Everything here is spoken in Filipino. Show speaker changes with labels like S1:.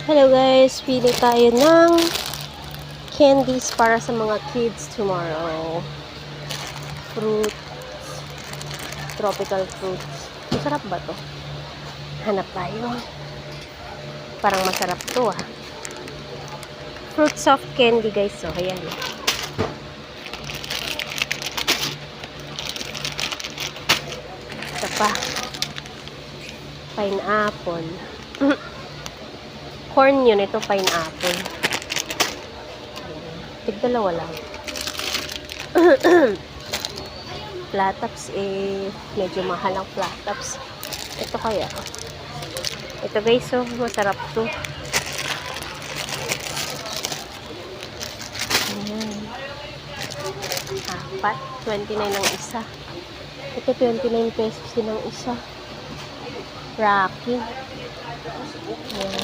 S1: Hello guys, pili tayo ng candies para sa mga kids tomorrow. Fruits, tropical fruits. Masarap ba to? Hanap tayo. Parang masarap to ah. Fruit soft candy guys, so ayan. Isa pa. Pineapple. Corn yun, ito pineapple. Tigdalawa lang. Platops medyo mahal ang platops. Ito kaya. Ito guys, so masarap to. Ayan. Apat. 29 ang isa. Ito 29 pesos din ang isa. Rocky. Ayan.